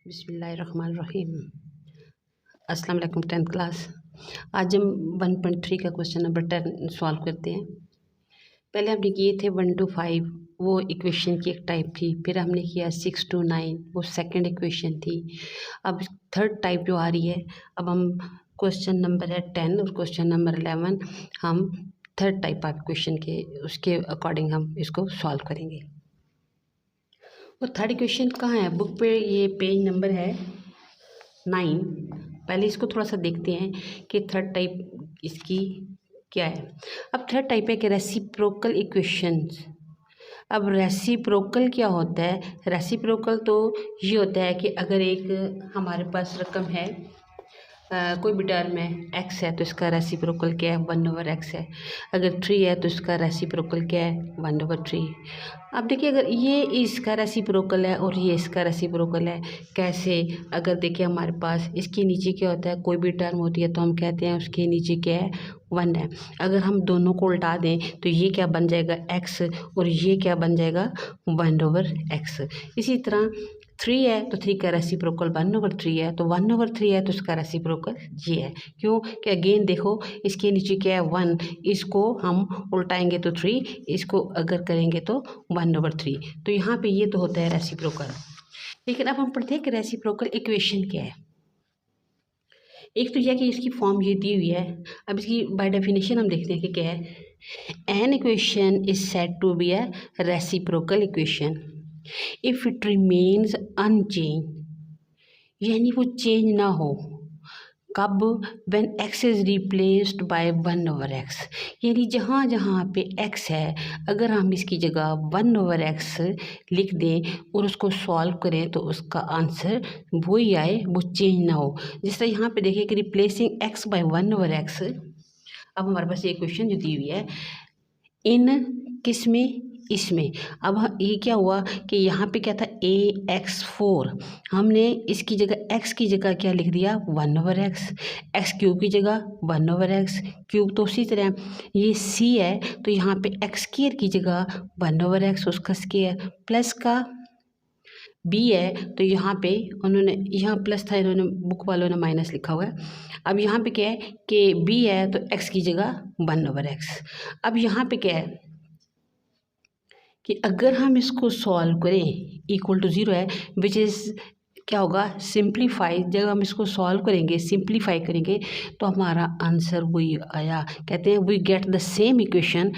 बिस्मिल्लाहिर्रहमानिर्रहीम। अस्सलाम वालेकुम 10th क्लास। आज हम 1.3 का क्वेश्चन नंबर 10 सॉल्व करते हैं। पहले हमने किए थे 1 to 5, वो इक्वेशन की एक टाइप थी। फिर हमने किया 6 to 9, वो सेकंड इक्वेशन थी। अब थर्ड टाइप जो आ रही है, अब हम क्वेश्चन नंबर है 10 और क्वेश्चन नंबर 11 हम थर्ड टाइप ऑफ क्वेश्चन के उसके अकॉर्डिंग हम इसको सॉल्व करेंगे। वो थर्ड इक्वेशन कहाँ है बुक पे? ये पेज नंबर है 9। पहले इसको थोड़ा सा देखते हैं कि थर्ड टाइप इसकी क्या है। अब थर्ड टाइप है कि रेसिप्रोकल इक्वेशंस। अब रेसिप्रोकल क्या होता है? रेसिप्रोकल तो ये होता है कि अगर एक हमारे पास रकम है, कोई भी टर्म है, x है तो इसका रेसिप्रोकल क्या है? 1/x है। अगर 3 है तो इसका रेसिप्रोकल क्या है? 1/3। अब देखिए, अगर ये इसका रेसिप्रोकल है और ये इसका रेसिप्रोकल है, कैसे? अगर देखिए हमारे पास इसके नीचे क्या होता है, कोई भी टर्म होती है तो हम कहते हैं उसके नीचे क्या है? 1 है। अगर हम दोनों को उल्टा दें तो ये क्या बन जाएगा? x, और ये क्या बन जाएगा? 1/x। इसी तरह 3 है तो 3 का रेसिप्रोकल 1/3 है, तो 1/3 है तो इसका रेसिप्रोकल ये है। क्यों? कि अगेन देखो, इसके नीचे क्या है? 1, इसको हम उल्टाएंगे तो 3, इसको अगर करेंगे तो 1/3। तो यहाँ पे ये तो होता है रेसिप्रोकल। लेकिन अब हम पढ़ते हैं कि रेसिप्रोकल इक्वेशन क्या है। एक तो यह कि इसकी फॉर्म ये दी हुई है। अब इसकी बाय डेफिनेशन हम देखते हैं कि क्या है। An equation is said to be a reciprocal equation if it remains unchange, यानी वो चेंज ना हो। कब? When x is replaced by 1/x, यानी जहाँ जहाँ पे x है अगर हम इसकी जगह 1/x लिख दें और उसको सॉल्व करें तो उसका आंसर वही आए, वो चेंज ना हो। जिस तरह यहाँ पे देखिए कि रिप्लेसिंग x बाय 1/x। अब हमारे पास ये क्वेश्चन जो दी हुई है इन किस में? इसमें। अब ये क्या हुआ कि यहाँ पे क्या था? ax4, हमने इसकी जगह x की जगह क्या लिख दिया? 1/x। x क्यूब की जगह 1/x क्यूब। तो उसी तरह ये c है तो यहाँ पे x स्क्वायर की जगह 1/x उसका स्क्वायर, प्लस का b है तो यहाँ पे उन्होंने, यहाँ प्लस था, इन्होंने बुक वालों ने माइनस लिखा हुआ है। अब यहाँ पे क्या है कि b है तो x की जगह 1/x। अब यहाँ पे क्या है कि अगर हम इसको सॉल्व करें इक्वल टू 0 है, विच इज़ क्या होगा? सिंप्लीफाई। जब हम इसको सॉल्व करेंगे, सिंप्लीफाई करेंगे तो हमारा आंसर वही आया। कहते हैं we get the same equation,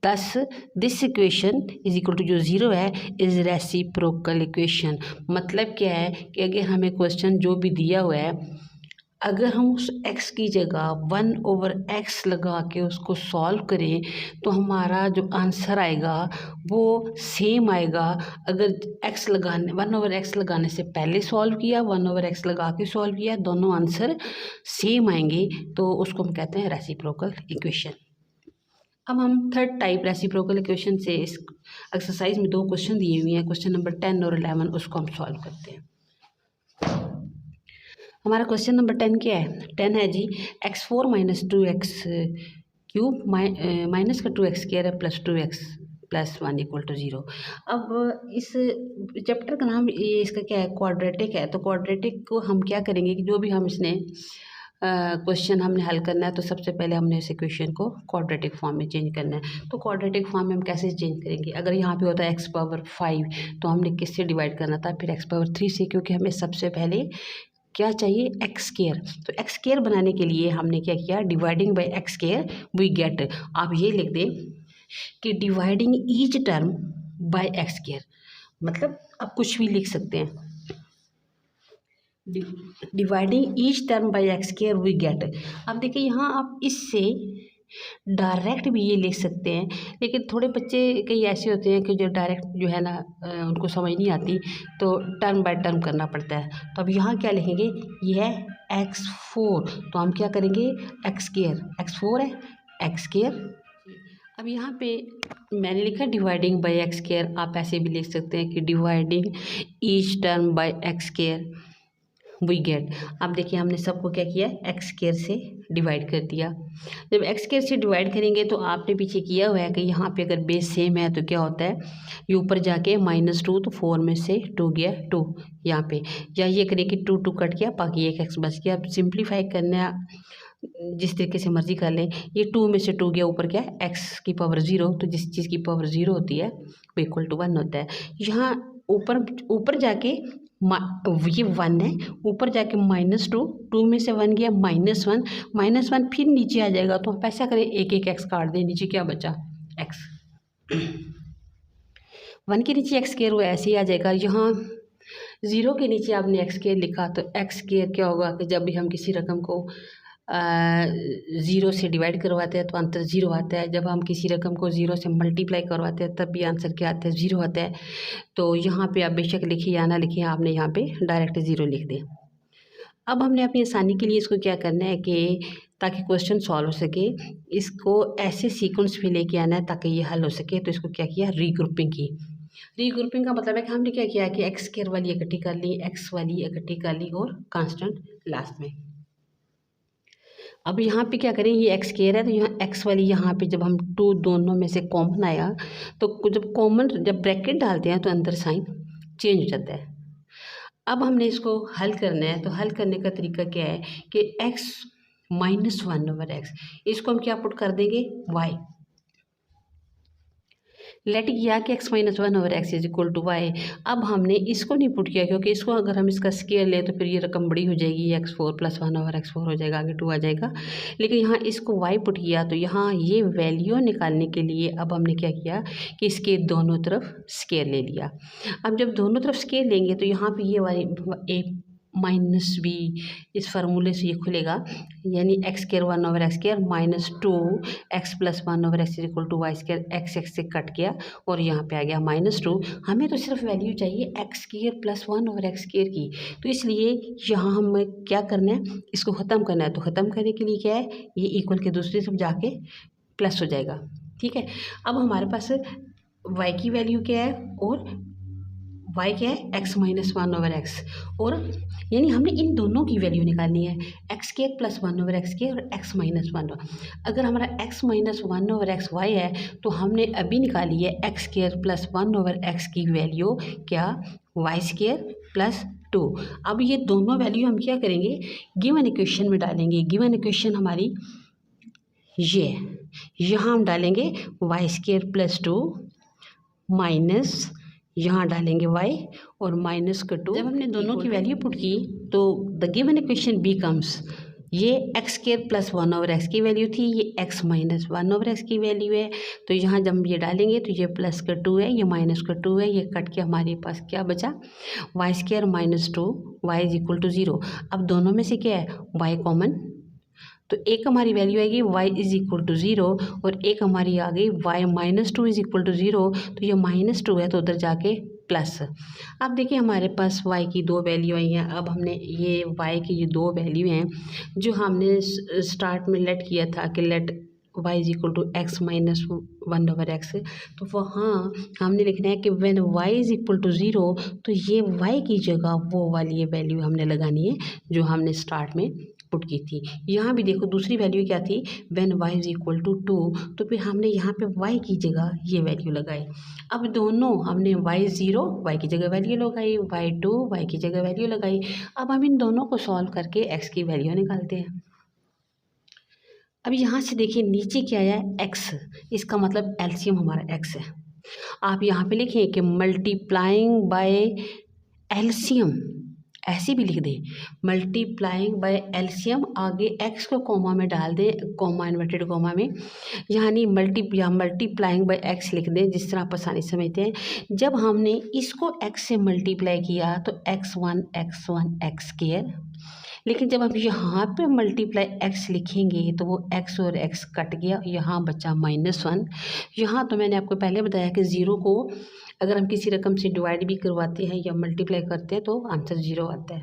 thus this equation is equal to जो 0 है इज रेसिप्रोकल इक्वेशन। मतलब क्या है कि अगर हमें क्वेश्चन जो भी दिया हुआ है, अगर हम उस x की जगह 1/x लगा के उसको सॉल्व करें तो हमारा जो आंसर आएगा वो सेम आएगा। अगर x लगाने 1/x लगाने से पहले सॉल्व किया, 1/x लगा के सॉल्व किया, दोनों आंसर सेम आएंगे, तो उसको हम कहते हैं रेसिप्रोकल इक्वेशन। अब हम थर्ड टाइप रेसिप्रोकल इक्वेशन से इस एक्सरसाइज में 2 क्वेश्चन दिए हुए हैं, क्वेश्चन नंबर 10 और 11, उसको हम सॉल्व करते हैं। हमारा क्वेश्चन नंबर 10 क्या है? 10 है जी, x4 minus 2x cube minus का 2x स्क्वायर है plus 2x plus 1 equal to 0। अब इस चैप्टर का नाम ये इसका क्या है? क्वाड्रेटिक है। तो क्वाड्रेटिक को हम क्या करेंगे कि जो भी हम इसने क्वेश्चन हमने हल करना है तो सबसे पहले हमने इस इक्वेशन को क्वाड्रेटिक फॉर्म में चेंज करना है। तो क्वाड्रेटिक फॉर्म में हम कैसे चेंज करेंगे? अगर यहाँ पे होता है x⁻5 तो हमने किससे डिवाइड करना था? फिर x⁻3 से, क्योंकि हमें सबसे पहले क्या चाहिए? x square. तो x स्क्वायर बनाने के लिए हमने क्या किया? Dividing by x square we get. आप ये लिख दें कि dividing each term by x square, मतलब आप कुछ भी लिख सकते हैं। Dividing each term by x square we get. अब देखिए यहाँ आप इससे डायरेक्ट भी ये लिख सकते हैं, लेकिन थोड़े बच्चे कई ऐसे होते हैं कि जो डायरेक्ट जो है ना उनको समझ नहीं आती, तो टर्म बाय टर्म करना पड़ता है। तो अब यहाँ क्या लिखेंगे? ये है x4, तो हम क्या करेंगे? x स्क्वायर, x4 है x स्क्वायर। अब यहाँ पे मैंने लिखा डिवाइडिंग बाय x स्क्वायर, आप ऐसे भी लिख सकते हैं कि dividing each term by x square. We get. अब देखिए हमने सबको क्या किया, एक्स स्क्वायर से डिवाइड कर दिया। जब एक्स स्क्वायर से डिवाइड करेंगे तो आपने पीछे किया हुआ है कि यहाँ पे अगर बेस सेम है तो क्या होता है, ये ऊपर जाके -2, तो 4 में से 2 गया 2 यहाँ पे, या ये करें कि 2 कट गया, बाकी एक एक्स बच गया। अब सिंप्लीफाई करना जिस तरीके से मर्जी कर लें। ये 2 में से 2 गया, ऊपर क्या है एक्स की पावर 0, तो जिस चीज़ की पावर 0 होती है वो इक्वल टू 1 होता है। यहाँ ऊपर ऊपर जाके ये 1 है, ऊपर जाके -2, 2 में से 1 गया -1, -1 फिर नीचे आ जाएगा। तो आप ऐसा करें, एक एक एक्स काट दें, नीचे क्या बचा एक्स। 1 के नीचे एक्स स्क्वायर वो ऐसे ही आ जाएगा। यहाँ 0 के नीचे आपने एक्स स्क्वायर लिखा तो एक्स स्क्वायर क्या होगा कि जब भी हम किसी रकम को 0 से डिवाइड करवाते हैं तो आंसर 0 आता है। जब हम किसी रकम को 0 से मल्टीप्लाई करवाते हैं तब भी आंसर क्या आता है, 0 आता है। तो यहाँ पे आप बेशक लिखिए या ना लिखिए, आपने यहाँ पे डायरेक्ट 0 लिख दें। अब हमने अपनी आसानी के लिए इसको क्या करना है कि ताकि क्वेश्चन सॉल्व हो सके, इसको ऐसे सीक्वेंस में लेके आना है ताकि ये हल हो सके। तो इसको क्या किया, रीग्रुपिंग की। रीग्रुपिंग का मतलब है कि हमने क्या किया कि एक्स स्क्वायर वाली इकट्ठी कर ली, एक्स वाली इकट्ठी कर ली और कांस्टेंट लास्ट में। अब यहाँ पे क्या करें, ये एक्स स्क्वायर है तो यहाँ एक्स वाली यहाँ पे जब हम 2 दोनों में से कॉमन आया तो जब ब्रैकेट डालते हैं तो अंदर साइन चेंज हो जाता है। अब हमने इसको हल करना है, तो हल करने का तरीका क्या है कि x -1/x, इसको हम क्या पुट कर देंगे, y। लेट किया कि x -1/x is equal to y। अब हमने इसको नहीं पुट किया क्योंकि इसको अगर हम इसका स्केयर लें तो फिर ये रकम बड़ी हो जाएगी, x4 + 1/x4 हो जाएगा, आगे 2 आ जाएगा। लेकिन यहाँ इसको y पुट किया तो यहाँ ये वैल्यू निकालने के लिए अब हमने क्या किया कि इसके दोनों तरफ स्केयर ले लिया। अब जब दोनों तरफ स्केयर लेंगे तो यहाँ पे ये वाली a -b इस फार्मूले से ये खुलेगा, यानी x² 1/x² -2x + 1/x is equal to y²। x से कट गया और यहाँ पे आ गया -2। हमें तो सिर्फ वैल्यू चाहिए x² + 1/x² की, तो इसलिए यहाँ हमें क्या करना है, इसको ख़त्म करना है। तो ख़त्म करने के लिए क्या है, ये इक्वल के दूसरी तरफ जाके प्लस हो जाएगा, ठीक है। अब हमारे पास y की वैल्यू क्या है और y क्या है, x -1/x, और यानी हमने इन दोनों की वैल्यू निकालनी है, x² + 1/x² और x -1। अगर हमारा x -1/x y है तो हमने अभी निकाली है x² + 1/x की वैल्यू क्या, y² + 2। अब ये दोनों वैल्यू हम क्या करेंगे, गिवन इक्वेशन में डालेंगे। गिवन इक्वेशन हमारी ये है, यहाँ हम डालेंगे y² + 2 माइनस यहाँ डालेंगे y और -2। जब हमने दोनों की वैल्यू पुट की तो द गिवन इक्वेशन बिकम्स, ये x² + 1/x की वैल्यू थी, ये x -1/x की वैल्यू है। तो यहाँ जब हम ये डालेंगे तो ये +2 है, ये -2 है, ये कट के हमारे पास क्या बचा, y² - 2 y = 0। अब दोनों में से क्या है, y कॉमन, तो एक हमारी वैल्यू आएगी y = 0 और एक हमारी आ गई y -2 = 0। तो ये -2 है तो उधर जाके प्लस। अब देखिए हमारे पास y की 2 वैल्यू आई हैं। अब हमने ये y की ये 2 वैल्यू हैं जो हमने स्टार्ट में लेट किया था कि लेट y = x -1/x, तो वहाँ हमने लिखना है कि व्हेन y = 0, तो ये y की जगह वो वाली ये वैल्यू हमने लगानी है जो हमने स्टार्ट में पुट की थी। यहाँ भी देखो दूसरी वैल्यू क्या थी, व्हेन y = 2, तो फिर हमने यहाँ पे y की जगह ये वैल्यू लगाई। अब दोनों हमने y0 y की जगह वैल्यू लगाई, y2 y की जगह वैल्यू लगाई। अब हम इन दोनों को सॉल्व करके x की वैल्यू निकालते हैं। अब यहाँ से देखिए नीचे क्या आया, x, इसका मतलब एलसीएम हमारा x है। आप यहाँ पे लिखें कि मल्टीप्लाइंग बाय एलसीएम, ऐसे भी लिख दें, मल्टीप्लाइंग बाय एलसीएम, आगे x को कॉमा में डाल दें, कॉमा इन्वर्टेड कॉमा में, यानी मल्टीप्लाइंग बाय x लिख दें, जिस तरह आप आसानी समझते हैं। जब हमने इसको x से मल्टीप्लाई किया तो x1 x² लेकिन जब हम यहाँ पे मल्टीप्लाई x लिखेंगे तो वो x और x कट गया, यहाँ बचा -1। यहाँ तो मैंने आपको पहले बताया कि 0 को अगर हम किसी रकम से डिवाइड भी करवाते हैं या मल्टीप्लाई करते हैं तो आंसर 0 आता है।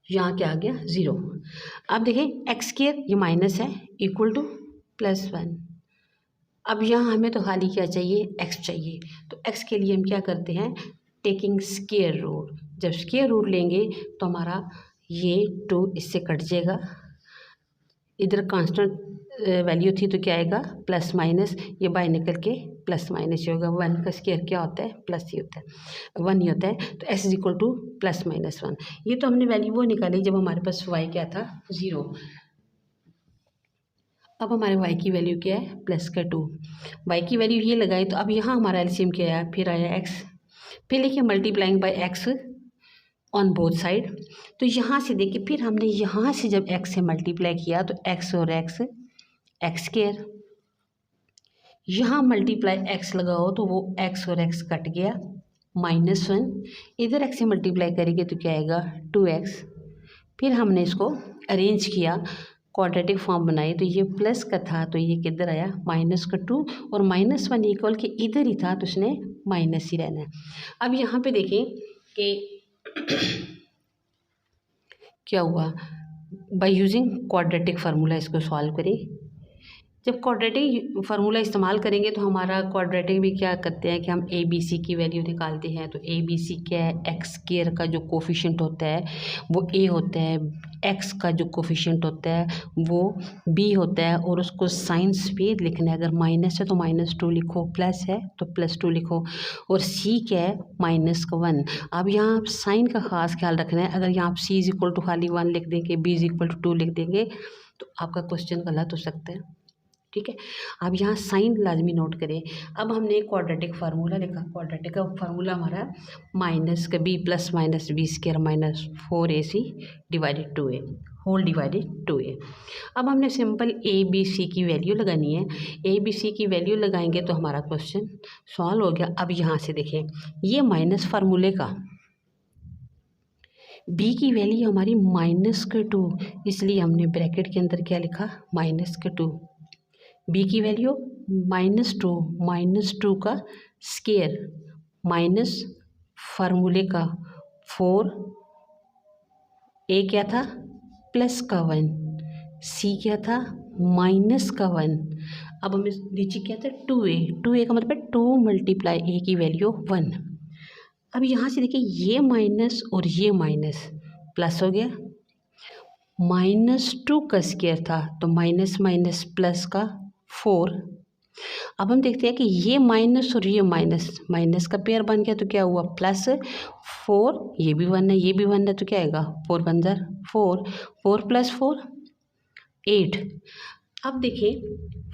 यहाँ क्या आ गया, 0। अब देखें x² ये माइनस है इक्वल टू +1। अब यहाँ हमें तो खाली क्या चाहिए, x चाहिए। तो x के लिए हम क्या करते हैं, टेकिंग स्क्वायर रूट, जब स्क्वायर रूट लेंगे तो हमारा ये 2 इससे कट जाएगा, इधर कांस्टेंट वैल्यू थी तो क्या आएगा प्लस माइनस, ये बाय निकल के प्लस माइनस ही होगा। 1 का स्क्वायर क्या होता है प्लस ही होता है, 1 ही होता है। तो s is equal two plus minus 1। ये तो हमने वैल्यू वो निकाली जब हमारे पास y क्या था 0। अब हमारे y की वैल्यू क्या है प्लस का 2, y की वैल्यू ये लगाई तो अब यहाँ हमारा एलसीएम क्या आया, फिर आया x, फिर लिखिए multiplying by x on both side. तो यहाँ से देखिए फिर हमने यहाँ से जब x से मल्टीप्लाई किया तो x और x स्क्वायर, यहाँ मल्टीप्लाई x लगाओ तो वो x और x कट गया -1, इधर x से मल्टीप्लाई करेंगे तो क्या आएगा 2x। फिर हमने इसको अरेंज किया, क्वाड्रेटिक फॉर्म बनाई, तो ये प्लस का था तो ये किधर आया -2 और -1 इक्वल के इधर ही था तो उसने माइनस ही रहना है। अब यहाँ पे देखें कि क्या हुआ, बाय यूजिंग क्वाड्रेटिक फार्मूला इसको सॉल्व करें। जब क्वाड्रेटिक फार्मूला इस्तेमाल करेंगे तो हमारा क्वाड्रेटिक भी क्या करते हैं कि हम ए बी सी की वैल्यू निकालते हैं। तो ए बी सी क्या है, एक्स स्क्वायर का जो कोफिशिएंट होता है वो ए होता है, एक्स का जो कोफिशिएंट होता है वो बी होता है, और उसको साइंस पे लिखना है। अगर माइनस है तो -2 लिखो, प्लस है तो +2 लिखो, और सी क्या है -1। अब यहाँ साइन का खास ख्याल रखना है। अगर यहाँ आप सी इज इक्वल टू खाली 1 लिख देंगे, बी इज इक्वल टू 2 लिख देंगे तो आपका क्वेश्चन गलत हो सकता है। ठीक है, अब यहाँ साइन लाजमी नोट करें। अब हमने क्वाड्रेटिक फार्मूला लिखा, क्वाड्रेटिक का फार्मूला हमारा माइनस का b plus minus b square -4ac divided 2a whole divided 2a। अब हमने सिंपल ए बी सी की वैल्यू लगानी है। ए बी सी की वैल्यू लगाएंगे तो हमारा क्वेश्चन सॉल्व हो गया। अब यहाँ से देखें, ये माइनस फार्मूले का b की वैल्यू हमारी -2, इसलिए हमने ब्रैकेट के अंदर क्या लिखा -2। b की वैल्यू -2 का स्क्वायर माइनस फार्मूले का 4, a क्या था प्लस का 1, c क्या था माइनस का 1। अब हमें नीचे क्या था 2a का मतलब 2 मल्टीप्लाई a की वैल्यू 1। अब यहाँ से देखिए ये माइनस और ये माइनस प्लस हो गया, -2 का स्क्वायर था तो माइनस माइनस प्लस का 4। अब हम देखते हैं कि ये माइनस और ये माइनस का पेयर बन गया तो क्या हुआ +4, ये भी 1 है ये भी 1 है तो क्या आएगा 4 बन जा 4, 4 + 4 8। अब देखिए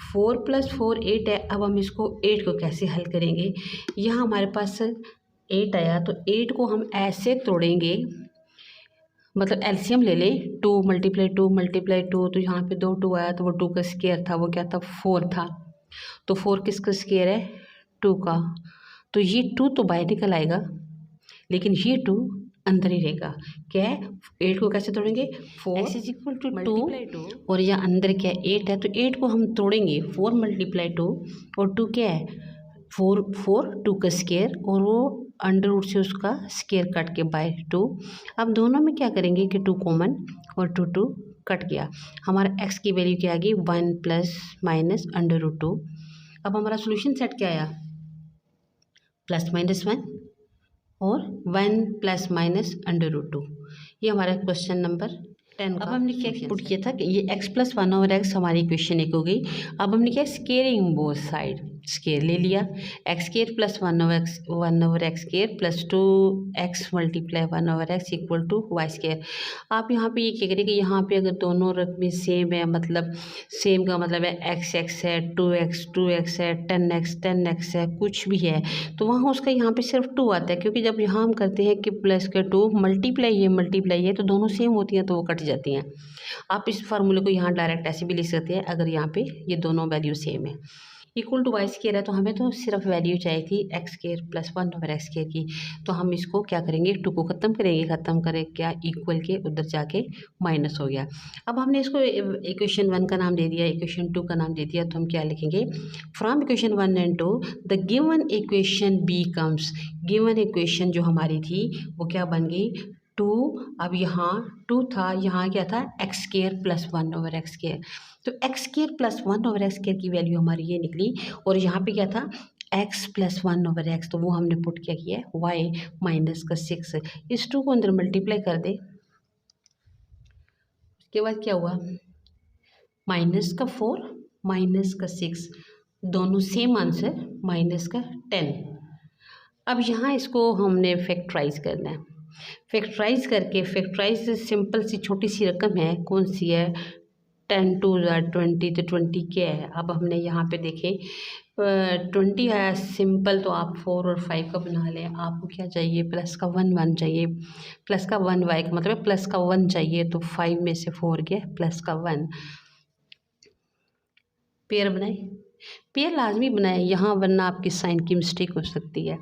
4 + 4 8 है। अब हम इसको 8 को कैसे हल करेंगे, यहाँ हमारे पास 8 आया तो 8 को हम ऐसे तोड़ेंगे, मतलब एलसीएम ले लें 2 × 2 तो यहाँ पे 2 2 आया तो वो 2 का स्क्वायर था, वो क्या था 4 था। तो 4 किसका स्क्वायर है 2 का, तो ये 2 तो बाहर निकल आएगा लेकिन ये 2 अंदर ही रहेगा। क्या है 8 को कैसे तोड़ेंगे 4 x = 2 और यहाँ अंदर क्या है 8 है तो 8 को हम तोड़ेंगे 4 × 2 और 2 क्या है 4 2 का स्क्वायर और वो अंडर रूट से उसका स्क्वायर कट के बाय 2। अब दोनों में क्या करेंगे कि 2 कॉमन और 2 कट गया, हमारा x की वैल्यू क्या आ गई 1 ± √2। अब हमारा सोल्यूशन सेट क्या आया +-1 और 1 ± √2। ये हमारा क्वेश्चन नंबर 10 का। अब हमने क्या पुट किया था कि ये x + 1 / x हमारी इक्वेशन एक हो गई। अब हमने क्या स्क्वेयरिंग बोथ साइड स्क्वेयर ले लिया, x² + 1/x² + 2x × 1/x = y²। आप यहाँ पे ये क्या करें कि यहाँ पे अगर दोनों रकमें सेम है, मतलब सेम का मतलब है x है 2x है 10x है कुछ भी है तो वहाँ उसका यहाँ पे सिर्फ 2 आता है, क्योंकि जब यहाँ हम करते हैं कि प्लस के 2 मल्टीप्लाई है तो दोनों सेम होती हैं तो वो कट जाती हैं। आप इस फार्मूले को यहाँ डायरेक्ट ऐसे भी लिख सकते हैं, अगर यहाँ पे ये दोनों वैल्यू सेम है इक्वल टू y² है तो हमें तो सिर्फ वैल्यू चाहिए थी x² + 1/x² की। तो हम इसको क्या करेंगे 2 को ख़त्म करेंगे, ख़त्म करें क्या इक्वल के उधर जाके माइनस हो गया। अब हमने इसको इक्वेशन 1 का नाम दे दिया, इक्वेशन 2 का नाम दे दिया, तो हम क्या लिखेंगे from equation 1 and 2 the given equation becomes, given equation जो हमारी थी वो क्या बन गई 2। अब यहाँ 2 था, यहाँ क्या था x² + 1/x², तो x² + 1/x² की वैल्यू हमारी ये निकली और यहाँ पे क्या था x plus one over x, तो वो हमने पुट क्या किया है वाई माइनस का 6, इस 2 को अंदर मल्टीप्लाई कर दे। उसके बाद क्या हुआ, माइनस का 4 माइनस का 6, दोनों सेम आंसर माइनस का 10। अब यहाँ इसको हमने फैक्टराइज करना है। फैक्टराइज करके, फैक्टराइज सिंपल सी छोटी सी रकम है, कौन सी है, 10 टू 20, तो 20 क्या है। अब हमने यहाँ पे देखें 20 आया सिंपल, तो आप 4 और 5 का बना लें। आपको क्या चाहिए, प्लस का 1 चाहिए, प्लस का 1 वाई का मतलब प्लस का 1 चाहिए, तो 5 में से 4 गया प्लस का 1। पेयर बनाए, पेयर लाजमी बनाए यहाँ, वरना आपकी साइन की मिस्टेक हो सकती है।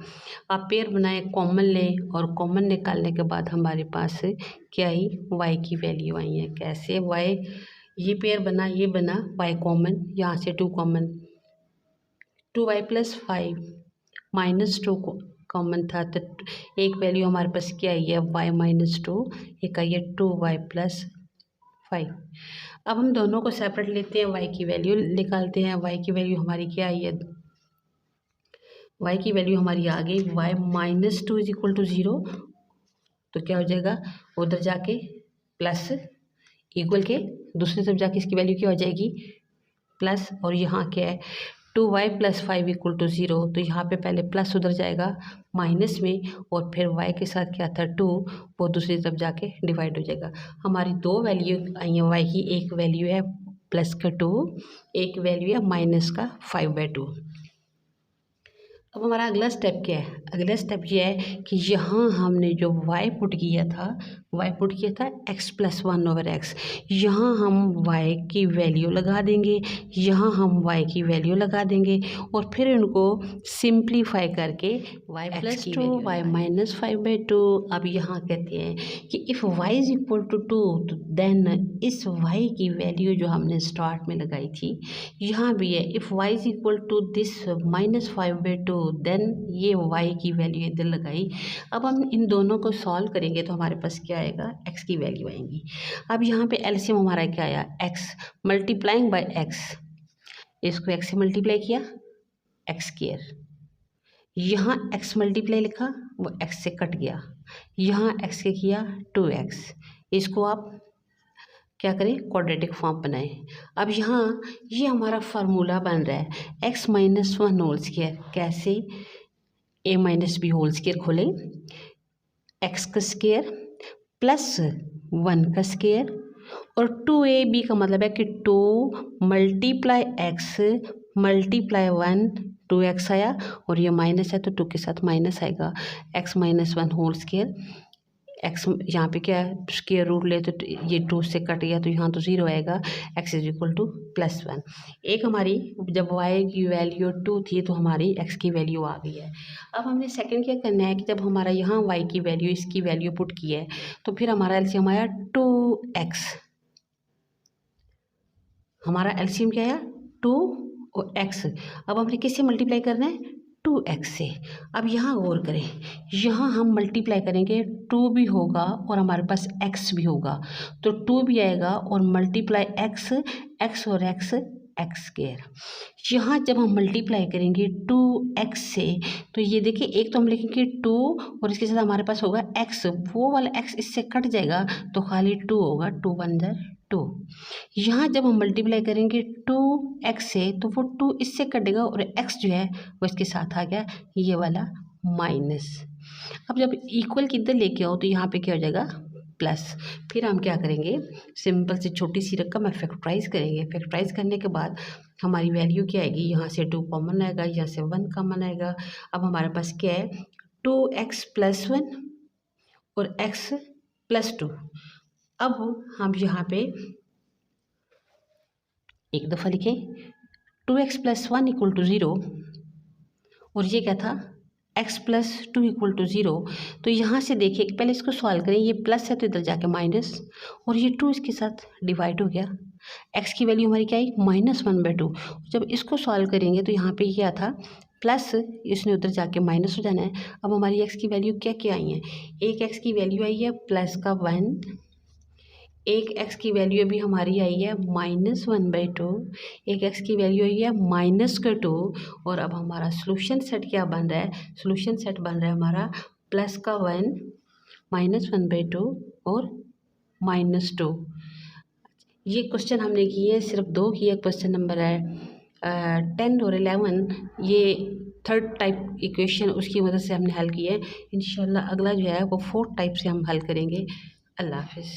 आप पेयर बनाए, कॉमन लें, और कॉमन निकालने के बाद हमारे पास क्या आई, वाई की वैल्यू आई है। कैसे, वाई, ये पेयर बना, ये बना, वाई कॉमन, यहाँ से 2 common, 2y plus 5 minus 2 common था, तो एक वैल्यू हमारे पास क्या आई है, y माइनस 2, एक आई है 2y प्लस 5। अब हम दोनों को सेपरेट लेते हैं, y की वैल्यू निकालते हैं। y की वैल्यू हमारी क्या आई है, y की वैल्यू हमारी आ गई y minus 2 is equal to 0, तो क्या हो जाएगा, उधर जाके प्लस इक्वल के दूसरी तरफ जाके इसकी वैल्यू क्या हो जाएगी प्लस, और यहाँ क्या है 2y प्लस 5 इक्वल टू 0, तो यहाँ पे पहले प्लस उधर जाएगा माइनस में, और फिर y के साथ क्या था 2, वो दूसरी तरफ जाके डिवाइड हो जाएगा। हमारी 2 वैल्यू आई है y की, एक वैल्यू है प्लस का 2, एक वैल्यू है माइनस का 5/2। अब हमारा अगला स्टेप क्या है, अगला स्टेप ये है कि यहाँ हमने जो y पुट किया था x प्लस 1 ओवर एक्स, यहाँ हम y की वैल्यू लगा देंगे, यहाँ हम y की वैल्यू लगा देंगे, और फिर इनको सिंप्लीफाई करके y प्लस 2 y माइनस 5/2। अब यहाँ कहते हैं कि if y is equal to 2, तो देन इस y की वैल्यू जो हमने स्टार्ट में लगाई थी यहाँ भी है, if y is equal to this minus 5/2, then ये y की वैल्यू इधर लगाई। अब हम इन दोनों को सॉल्व करेंगे तो हमारे पास क्या आएगा, x की वैल्यू आएंगी। अब यहाँ पे एलसीएम हमारा क्या आया, x मल्टीप्लाइंग बाय x, इसको x से मल्टीप्लाई किया, x स्क्वायर, यहाँ x मल्टीप्लाई लिखा, वो x से कट गया, यहाँ x के किया 2x, इसको आप क्या करें, क्वाड्रेटिक फॉर्म बनाएं। अब यहाँ ये हमारा फार्मूला बन रहा है x माइनस 1 होल स्क्वायर, कैसे, a minus b whole square खोलें, x का स्क्वायर प्लस 1 का स्क्वायर, और 2ab का मतलब है कि 2 मल्टीप्लाई x मल्टीप्लाई 1, 2x आया, और ये माइनस है तो 2 के साथ माइनस आएगा, x minus 1 whole square, x यहाँ पे क्या है स्क्वायर रूट ले, तो ये 2 से कट गया, तो यहाँ तो 0 आएगा, x is equal two plus 1। एक हमारी जब y की वैल्यू 2 थी तो हमारी x की वैल्यू आ गई है। अब हमने सेकंड क्या करना है कि जब हमारा यहाँ y की वैल्यू इसकी वैल्यू पुट की है, तो फिर हमारा एलसीएम आया 2x, हमारा एलसीएम क्या आया 2 और x। अब हमने किससे मल्टीप्लाई करना है, 2x से। अब यहाँ गौर करें, यहाँ हम मल्टीप्लाई करेंगे 2 भी होगा और हमारे पास x भी होगा, तो 2 भी आएगा और मल्टीप्लाई x, x और x स्क्वायर। यहाँ जब हम मल्टीप्लाई करेंगे 2x से, तो ये देखिए एक तो हम लिखेंगे 2 और इसके साथ हमारे पास होगा x, वो वाला x इससे कट जाएगा तो खाली 2 होगा, 2 1 जा 2। यहाँ जब हम मल्टीप्लाई करेंगे 2x से, तो वो 2 इससे कटेगा और x जो है वो इसके साथ आ गया, ये वाला माइनस। अब जब इक्वल की इधर लेके आओ तो यहाँ पे क्या हो जाएगा प्लस। फिर हम क्या करेंगे, सिंपल से छोटी सी रकम है फैक्टराइज करेंगे। फैक्टराइज करने के बाद हमारी वैल्यू क्या आएगी, यहाँ से 2 कॉमन आएगा, यहाँ से 1 कॉमन आएगा। अब हमारे पास क्या है 2x प्लस 1 और x प्लस 2। अब हम यहाँ पे एक दफ़ा लिखें 2x प्लस 1 इक्वल टू 0, और ये क्या था x प्लस 2 इक्वल टू 0। तो यहाँ से देखिए पहले इसको सॉल्व करें, ये प्लस है तो इधर जाके माइनस, और ये 2 इसके साथ डिवाइड हो गया। x की वैल्यू हमारी क्या आई -1/2। जब इसको सॉल्व करेंगे तो यहाँ पे क्या था प्लस, इसने उधर जाके माइनस हो जाना है। अब हमारी x की वैल्यू क्या क्या आई है, एक x की वैल्यू आई है प्लस का 1, एक एक्स की वैल्यू अभी हमारी आई है -1/2, एक एक्स की वैल्यू आई है -2, और अब हमारा सोल्यूशन सेट क्या बन रहा है? सोल्यूशन सेट बन रहा है हमारा +1, -1/2 और -2। ये क्वेश्चन हमने किए सिर्फ 2 किए। क्वेश्चन नंबर है 10 और 11, ये थर्ड टाइप इक्वेशन उसकी मदद से हमने हल किए। इंशाल्लाह अगला जो है वो फोर्थ टाइप से हम हल करेंगे। अल्लाह हाफिज़।